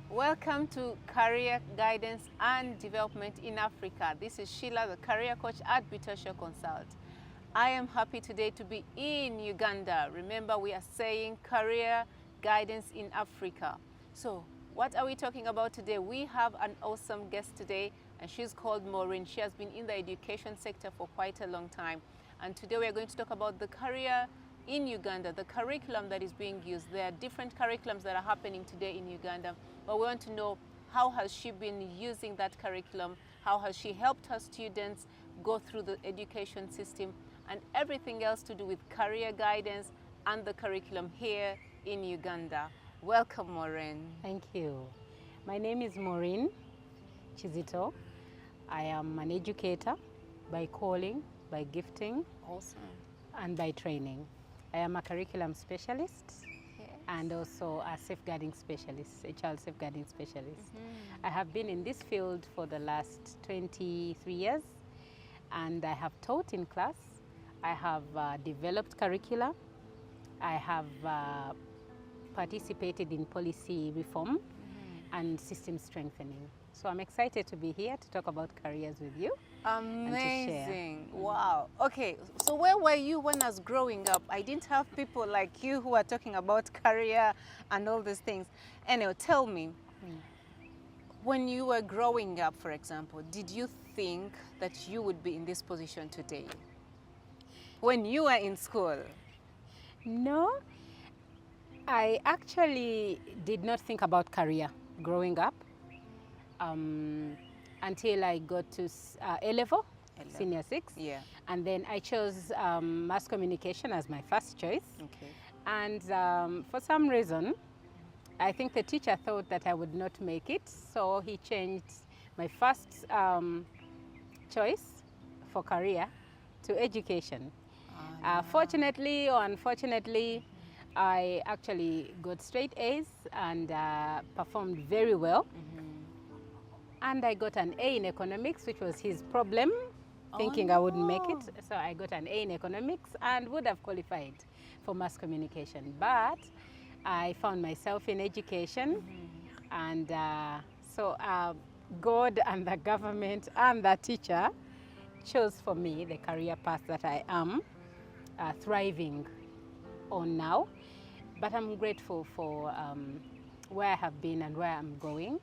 Welcome to Career Guidance and Development in Africa. This is Sheila, the career coach at Bitosha Consult. I am happy today to be in Uganda. Remember, we are saying career guidance in Africa. So, what are we talking about today? We have an awesome guest today, and she's called Maureen. She has been in the education sector for quite a long time. And today we are going to talk about the career in Uganda, the curriculum that is being used. There are different curriculums that are happening today in Uganda, but we want to know how has she been using that curriculum, how has she helped her students go through the education system, and everything else to do with career guidance and the curriculum here in Uganda. Welcome, Maureen. Thank you. My name is Maureen Chizito. I am an educator by calling, by gifting, Awesome. and by training. I am a curriculum specialist and also a safeguarding specialist, a child safeguarding specialist. I have been in this field for the last 23 years, and I have taught in class. I have developed curricula. I have participated in policy reform and system strengthening. So I'm excited to be here to talk about careers with you. Amazing. Wow. Okay, so where were you when I was growing up? I didn't have people like you who are talking about career and all these things. Anyway, tell me, when you were growing up, for example, did you think that you would be in this position today? When you were in school? No, I actually did not think about career growing up until I got to A-level, senior 6. Yeah. And then I chose mass communication as my first choice. Okay. And for some reason, I think the teacher thought that I would not make it, so he changed my first choice for career to education. Fortunately or unfortunately, I actually got straight A's and performed very well. And I got an A in economics, which was his problem, thinking I wouldn't make it. So I got an A in economics and would have qualified for mass communication. But I found myself in education, and so God and the government and the teacher chose for me the career path that I am thriving on now. But I'm grateful for where I have been and where I'm going.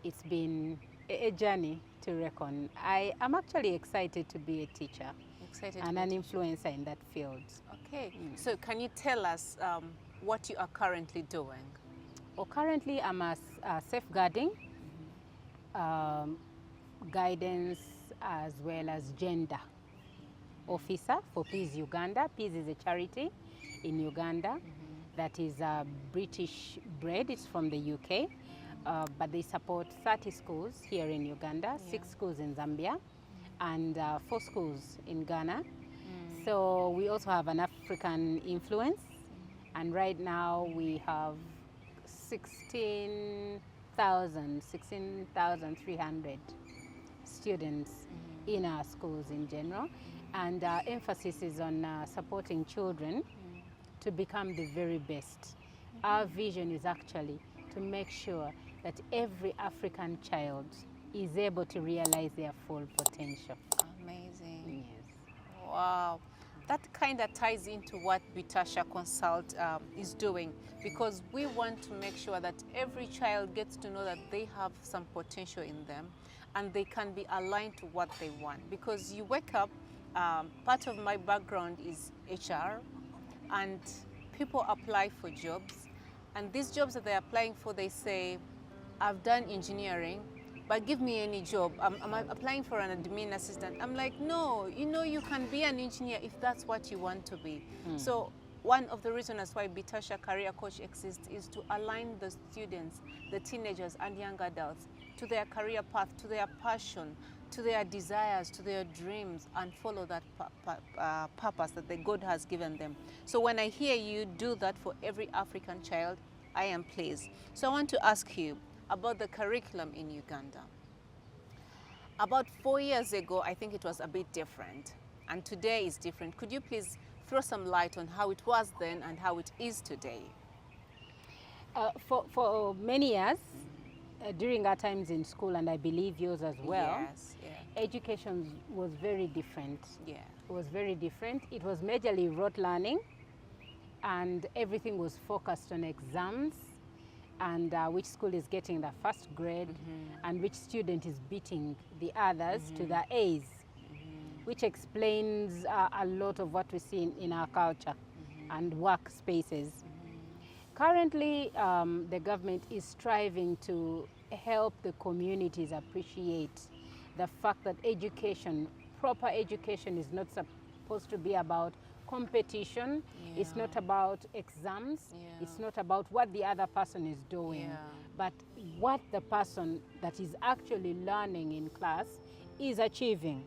It's been a journey to reckon. I am actually excited to be a teacher and an influencer in that field. Okay, so can you tell us what you are currently doing? Well, currently I'm a safeguarding, guidance, as well as gender officer for Peace Uganda. Peace is a charity in Uganda that is British bred. It's from the UK. But they support 30 schools here in Uganda, 6 schools in Zambia, and 4 schools in Ghana. So we also have an African influence, and right now we have 16,300 students in our schools in general, and our emphasis is on supporting children to become the very best. Our vision is actually to make sure that every African child is able to realize their full potential. Amazing. Yes. Wow. That kind of ties into what Bitosha Consult is doing, because we want to make sure that every child gets to know that they have some potential in them and they can be aligned to what they want. Because you wake up, part of my background is HR, and people apply for jobs. And these jobs that they're applying for, they say, I've done engineering, but give me any job. I'm applying for an admin assistant. I'm like, no, you know, you can be an engineer if that's what you want to be. So one of the reasons why Bitosha Career Coach exists is to align the students, the teenagers and young adults to their career path, to their passion, to their desires, to their dreams, and follow that purpose that the God has given them. So when I hear you do that for every African child, I am pleased. So I want to ask you about the curriculum in Uganda. About 4 years ago, I think it was a bit different, and today is different. Could you please throw some light on how it was then and how it is today? For many years, during our times in school, and I believe yours as well, Yes, yeah. education was very different. Yeah. It was very different. It was majorly rote learning, and everything was focused on exams and which school is getting the first grade and which student is beating the others to the A's, which explains a lot of what we see in our culture and workspaces. Currently, the government is striving to help the communities appreciate the fact that education, proper education, is not supposed to be about competition. Yeah. It's not about exams. Yeah. It's not about what the other person is doing, Yeah. but what the person that is actually learning in class is achieving.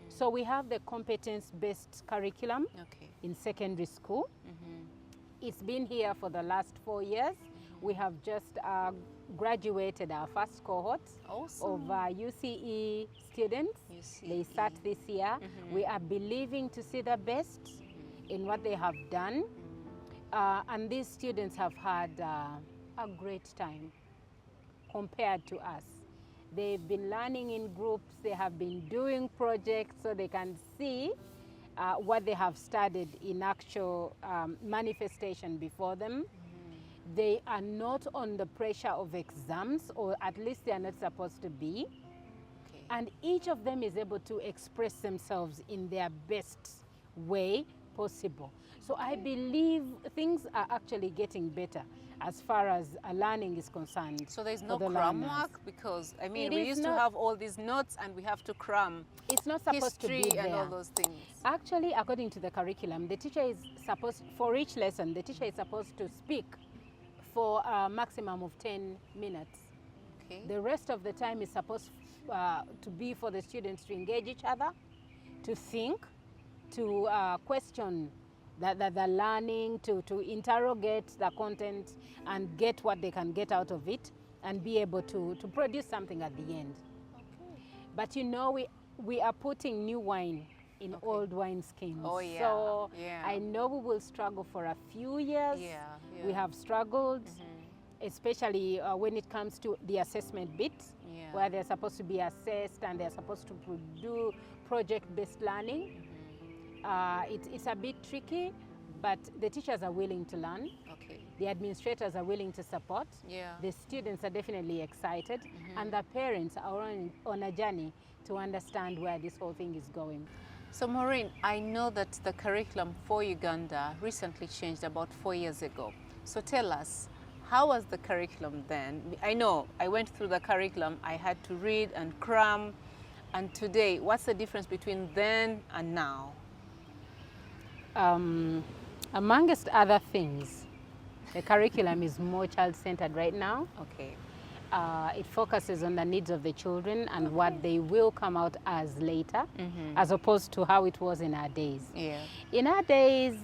So we have the competence-based curriculum Okay. in secondary school. It's been here for the last 4 years. We have just graduated our first cohort Awesome. of UCE students. They UCE. start this year. We are believing to see the best in what they have done. And these students have had a great time compared to us. They've been learning in groups, they have been doing projects so they can see what they have studied in actual manifestation before them. They are not on the pressure of exams, or at least they are not supposed to be. Okay. And each of them is able to express themselves in their best way possible. So I believe things are actually getting better as far as learning is concerned. So there's for no the cram learners. work, because I mean It we is used to not- have all these notes and we have to cram It's not supposed history to be and there. all those things. Actually, according to the curriculum, the teacher is supposed, for each lesson, the teacher is supposed to speak for a maximum of 10 minutes. Okay. The rest of the time is supposed to be for the students to engage each other, to think, to question the learning, to interrogate the content and get what they can get out of it and be able to produce something at the end. Okay. But you know, we are putting new wine in old wine skins. Oh, yeah. So Yeah. I know we will struggle for a few years. Yeah, yeah. We have struggled, especially when it comes to the assessment bit, Yeah. where they're supposed to be assessed and they're supposed to do project-based learning. It's a bit tricky, but the teachers are willing to learn. Okay. The administrators are willing to support. Yeah. The students are definitely excited, and the parents are on a journey to understand where this whole thing is going. So Maureen, I know that the curriculum for Uganda recently changed about 4 years ago. So tell us, how was the curriculum then? I know I went through the curriculum, I had to read and cram, and today, what's the difference between then and now? Amongst other things, the curriculum is more child-centered right now. Okay. It focuses on the needs of the children and what they will come out as later, as opposed to how it was in our days. Yeah. In our days,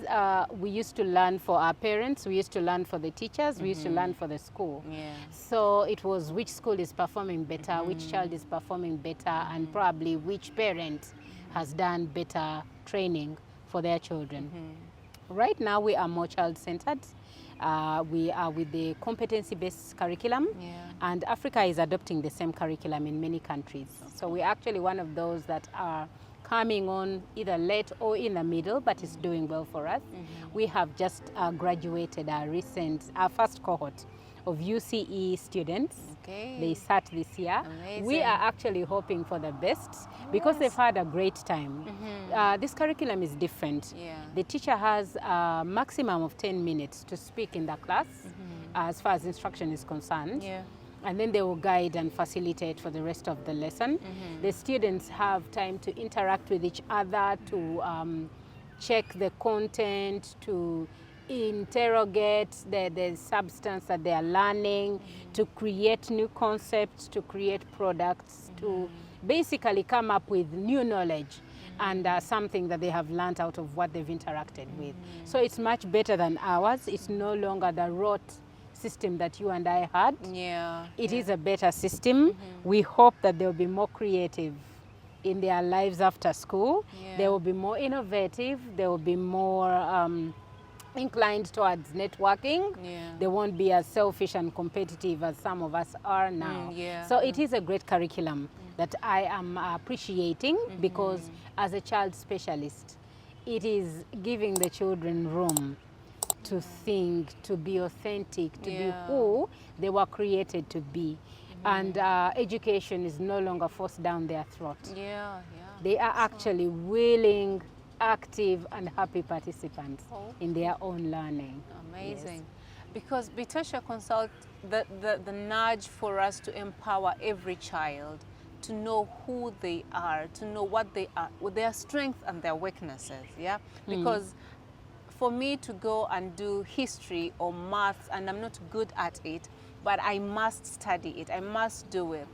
we used to learn for our parents, we used to learn for the teachers, we used to learn for the school. Yeah. So it was which school is performing better, which child is performing better, and probably which parent has done better training for their children. Right now, we are more child-centered. We are with the competency-based curriculum, Yeah. and Africa is adopting the same curriculum in many countries. So we're actually one of those that are coming on either late or in the middle, but it's doing well for us. We have just graduated our first cohort of UCE students. Okay. They start this year. Amazing. We are actually hoping for the best because they've had a great time. This curriculum is different. Yeah. The teacher has a maximum of 10 minutes to speak in the class as far as instruction is concerned. Yeah. And then they will guide and facilitate for the rest of the lesson. The students have time to interact with each other, to check the content, to interrogate the substance that they are learning, to create new concepts, to create products, to basically come up with new knowledge and something that they have learned out of what they've interacted with. So it's much better than ours. It's no longer the rote system that you and I had. Yeah. It is a better system. We hope that they'll be more creative in their lives after school. Yeah. They will be more innovative. They will be more inclined towards networking. Yeah. They won't be as selfish and competitive as some of us are now. Yeah. So it is a great curriculum that I am appreciating because as a child specialist, it is giving the children room to think, to be authentic, to be who they were created to be. And education is no longer forced down their throat. Yeah. They are actually willing, active, and happy participants in their own learning. Amazing. Yes. Because Bitasha Consult, the nudge for us to empower every child to know who they are, to know what they are, with their strengths and their weaknesses, yeah? Because for me to go and do history or maths, and I'm not good at it, but I must study it, I must do it.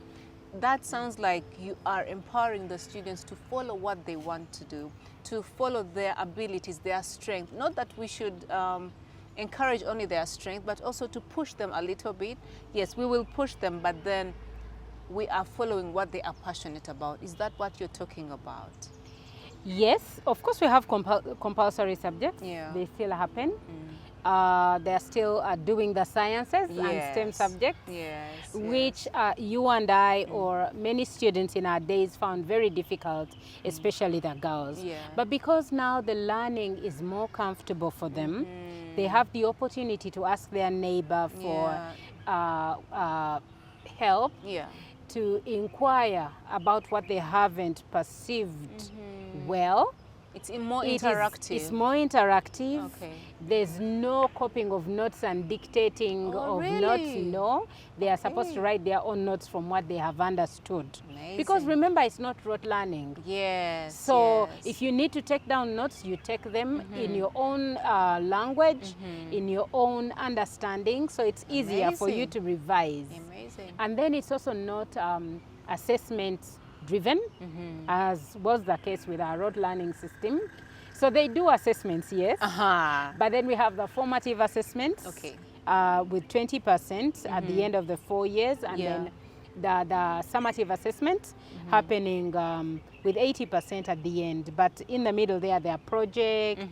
That sounds like you are empowering the students to follow what they want to do, to follow their abilities, their strength. Not that we should encourage only their strength, but also to push them a little bit. Yes, we will push them, but then we are following what they are passionate about. Is that what you're talking about? Yes, of course we have compulsory subjects. Yeah. They still happen. They're still doing the sciences and STEM subjects, which you and I or many students in our days found very difficult, especially the girls. But because now the learning is more comfortable for them, they have the opportunity to ask their neighbor for help, to inquire about what they haven't perceived well. It's more interactive. It's more interactive. Okay. There's no copying of notes and dictating of notes. No, they are supposed to write their own notes from what they have understood. Amazing. Because remember, it's not rote learning. Yes. So if you need to take down notes, you take them in your own language, in your own understanding. So it's easier for you to revise. Amazing. And then it's also not assessment driven, as was the case with our rote learning system. So they do assessments, yes, but then we have the formative assessments with 20% at the end of the 4 years, and then the summative assessment happening with 80% at the end. But in the middle there are projects,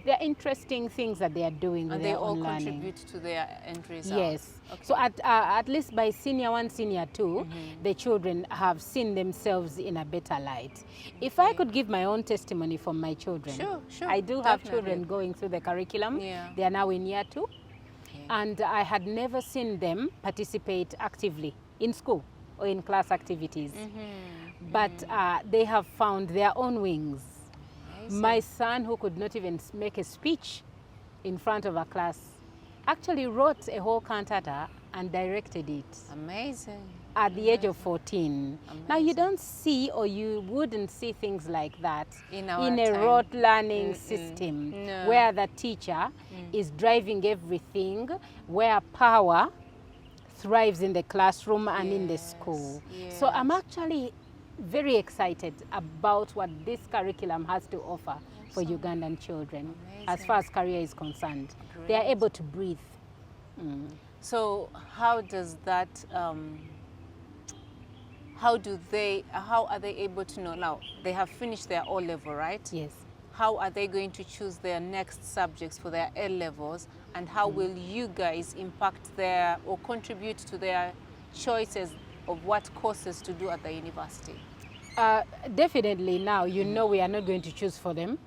there are interesting things that they are doing with their own learning. And they all contribute to their end result. Yes. So at least by senior 1, senior 2, the children have seen themselves in a better light. If I could give my own testimony from my children, I do have children going through the curriculum. They are now in year 2. And I had never seen them participate actively in school or in class activities. But they have found their own wings. My son, who could not even make a speech in front of a class, actually wrote a whole cantata and directed it. Amazing. At the age of 14. Now you don't see, or you wouldn't see things like that in a rote learning system where the teacher is driving everything, where power thrives in the classroom and in the school. So I'm actually very excited about what this curriculum has to offer for Ugandan children as far as career is concerned. They are able to breathe. So how does that, how are they able to know? Now, they have finished their O-level, right? Yes. How are they going to choose their next subjects for their A-levels, and how will you guys impact their or contribute to their choices of what courses to do at the university? Definitely now, you know, we are not going to choose for them.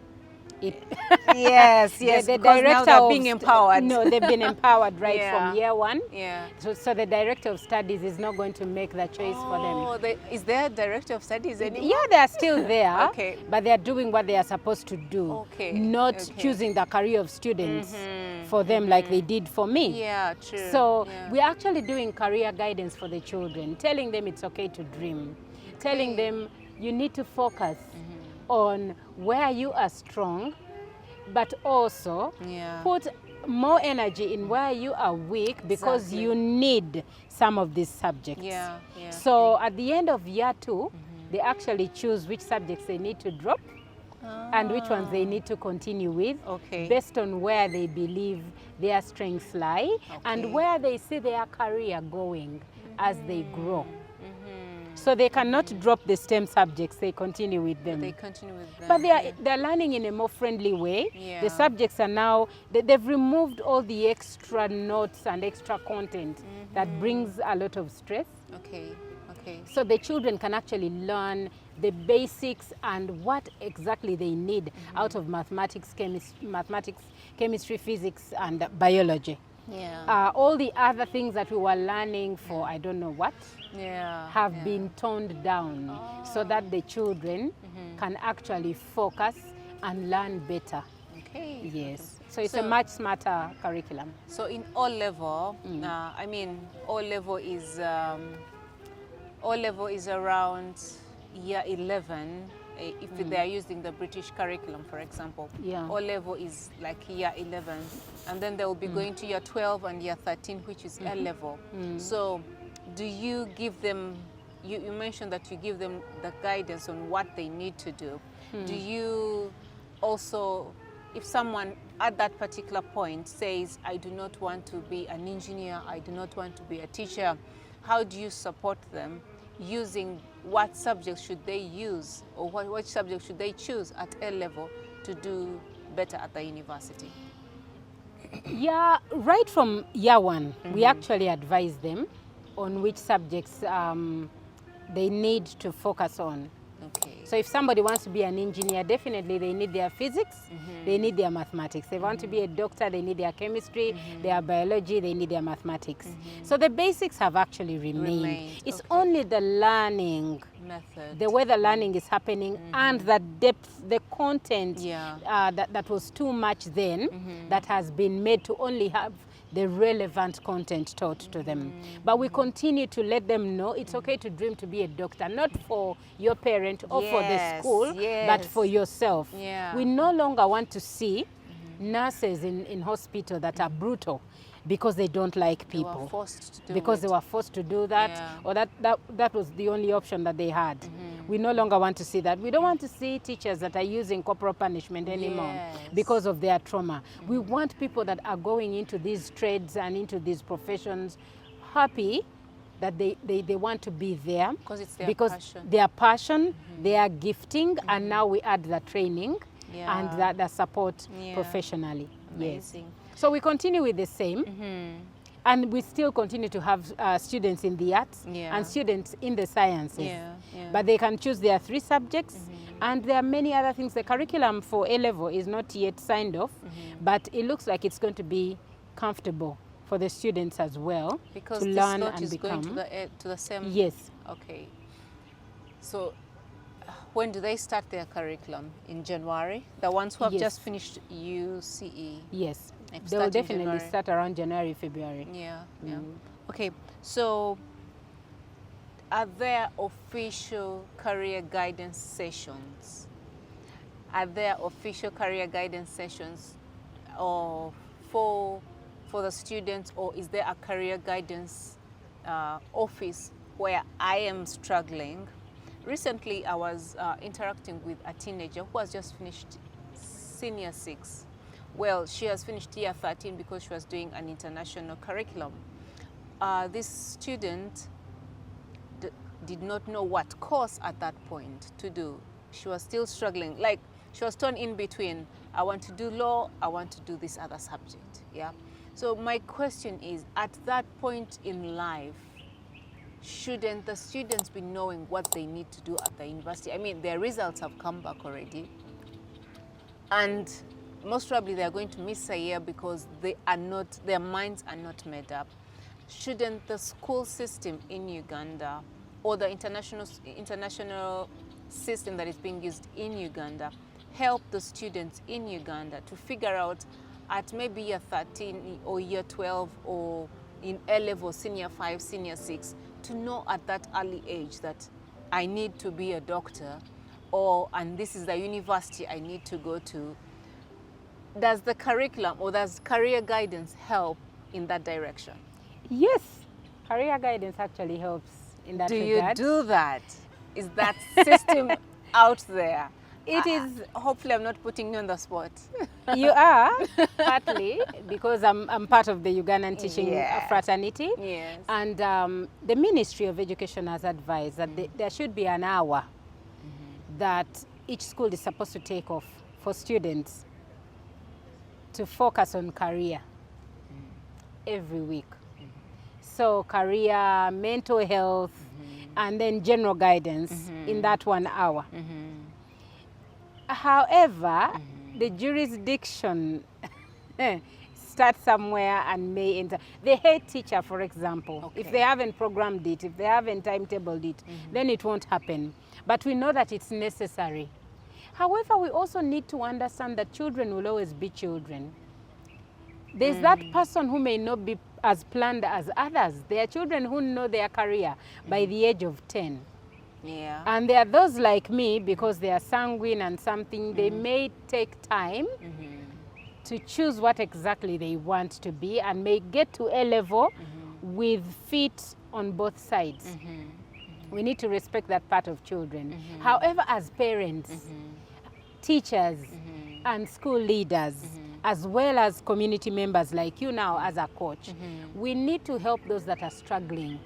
Yes, the because now they're being empowered. No, they've been empowered from year 1. Yeah. So the director of studies is not going to make the choice for them. Is there a director of studies anymore? Yeah, they are still there, but they are doing what they are supposed to do. Not choosing the career of students for them like they did for me. Yeah, true. So we're actually doing career guidance for the children, telling them it's okay to dream, telling them you need to focus on where you are strong, but also put more energy in where you are weak, because you need some of these subjects. So at the end of year 2, they actually choose which subjects they need to drop and which ones they need to continue with, based on where they believe their strengths lie and where they see their career going as they grow. So they cannot drop the STEM subjects, they continue with them. They continue with them. But they're learning in a more friendly way. Yeah. The subjects are now, they've removed all the extra notes and extra content that brings a lot of stress. Okay, okay. So the children can actually learn the basics and what exactly they need out of mathematics, chemistry, physics, and biology. Yeah. All the other things that we were learning for I don't know what have been toned down so that the children can actually focus and learn better. Okay. Yes. So it's a much smarter curriculum. So in O level, I mean, O level is around year 11. If they are using the British curriculum, for example, O level is like year 11, and then they will be going to year 12 and year 13, which is L level. So, do you give them? You mentioned that you give them the guidance on what they need to do. Do you also, if someone at that particular point says, "I do not want to be an engineer, I do not want to be a teacher," how do you support them? Using what subjects should they use, or what subject should they choose at A level to do better at the university? Yeah, right from year one, we actually advise them on which subjects they need to focus on. Okay. So if somebody wants to be an engineer, definitely they need their physics, they need their mathematics. They want to be a doctor, they need their chemistry, their biology, they need their mathematics. So the basics have actually remained. It's only the learning method, the way the learning is happening, and the depth, the content that was too much then, that has been made to only have the relevant content taught to them. But we continue to let them know it's okay to dream to be a doctor, not for your parent or for the school, but for yourself. We no longer want to see nurses in hospital that are brutal because they don't like people. They were forced to do because they were forced to do that, or that was the only option that they had. We no longer want to see that. We don't want to see teachers that are using corporal punishment anymore because of their trauma. We want people that are going into these trades and into these professions happy that they want to be there because it's their passion. Their passion, their gifting, and now we add the training and the support professionally. Amazing. So we continue with the same, and we still continue to have students in the arts and students in the sciences. But they can choose their 3 subjects, and there are many other things. The curriculum for A-level is not yet signed off, but it looks like it's going to be comfortable for the students as well, because to this learn lot and is become. going to the same. Yes. Okay. So when do they start their curriculum? In January? The ones who have just finished UCE? Yes. They will definitely start around January, February. Okay, so are there official career guidance sessions? Are there official career guidance sessions or for the students, or is there a career guidance office where I am struggling? Recently, I was interacting with a teenager who has just finished senior 6. Well, she has finished year 13 because she was doing an international curriculum. This student did not know what course at that point to do. She was still struggling. Like, she was torn in between, I want to do law, I want to do this other subject. So my question is, at that point in life, shouldn't the students be knowing what they need to do at the university? I mean, their results have come back already, and most probably they are going to miss a year because their minds are not made up. Shouldn't the school system in Uganda, or the international system that is being used in Uganda, help the students in Uganda to figure out at maybe year 13 or year 12 or in A-level, senior 5, senior 6, to know at that early age that I need to be a doctor, and this is the university I need to go to? Does the curriculum or does career guidance help in that direction? Yes, career guidance actually helps in that regard. Do you do that? Is that system out there? It is. Hopefully, I'm not putting you on the spot. You are, partly, because I'm part of the Ugandan teaching Yeah. fraternity. Yes. And the Ministry of Education has advised that there should be an hour that each school is supposed to take off for students to focus on career every week. So career, mental health, and then general guidance in that 1 hour. However, the jurisdiction starts somewhere and may enter. The head teacher, for example, if they haven't programmed it, if they haven't timetabled it, then it won't happen. But we know that it's necessary. However, we also need to understand that children will always be children. There's that person who may not be as planned as others. There are children who know their career by the age of 10. Yeah. And there are those like me, because they are sanguine and something, they may take time to choose what exactly they want to be and may get to A level with feet on both sides. We need to respect that part of children. However, as parents, teachers, and school leaders, as well as community members like you now as a coach, we need to help those that are struggling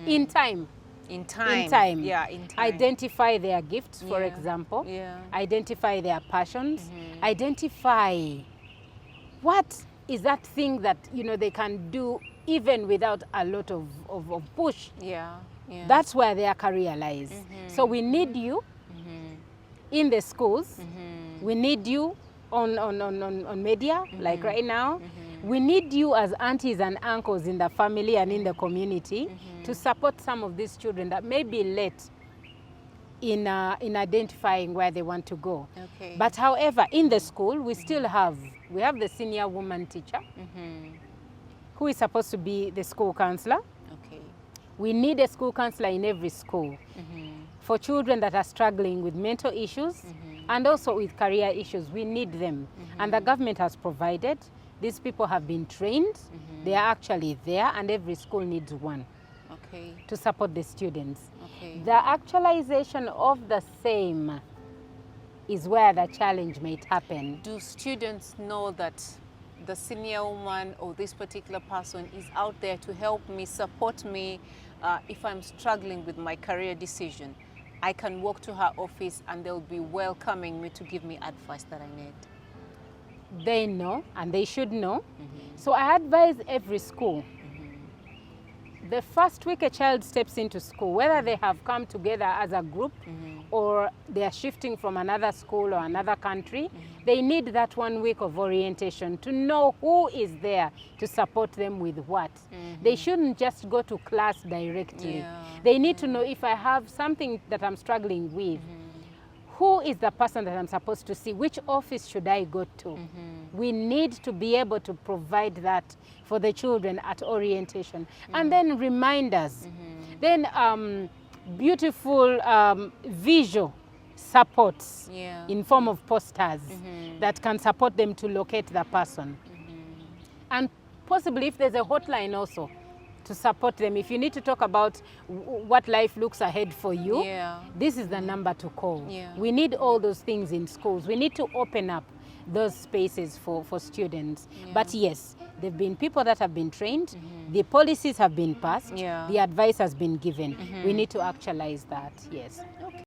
in time. In time. In time. Yeah, in time. Identify their gifts, for example. Yeah. Identify their passions. Identify what is that thing that, you know, they can do even without a lot of push. Yeah. Yeah. That's where their career lies. So we need you in the schools. We need you on media, like right now. We need you as aunties and uncles in the family and in the community to support some of these children that may be late in identifying where they want to go. Okay. But however, in the school, we still have the senior woman teacher who is supposed to be the school counselor. Okay. We need a school counselor in every school for children that are struggling with mental issues and also with career issues. We need them. And the government has provided. These people have been trained. They are actually there, and every school needs one to support the students. The actualization of the same is where the challenge might happen. Do students know that the senior woman or this particular person is out there to help me, support me if I'm struggling with my career decision? I can walk to her office and they'll be welcoming me to give me advice that I need. They know, and they should know. So I advise every school, the first week a child steps into school, whether they have come together as a group or they are shifting from another school or another country, they need that 1 week of orientation to know who is there to support them with what. They shouldn't just go to class directly. They need to know, if I have something that I'm struggling with, who is the person that I'm supposed to see? Which office should I go to? We need to be able to provide that for the children at orientation. And then reminders. Then beautiful visual supports in form of posters that can support them to locate the person. And possibly if there's a hotline also, to support them. If you need to talk about what life looks ahead for you, this is the number to call. We need all those things in schools. We need to open up those spaces for students. But yes, there have been people that have been trained, the policies have been passed, the advice has been given. We need to actualize that, yes.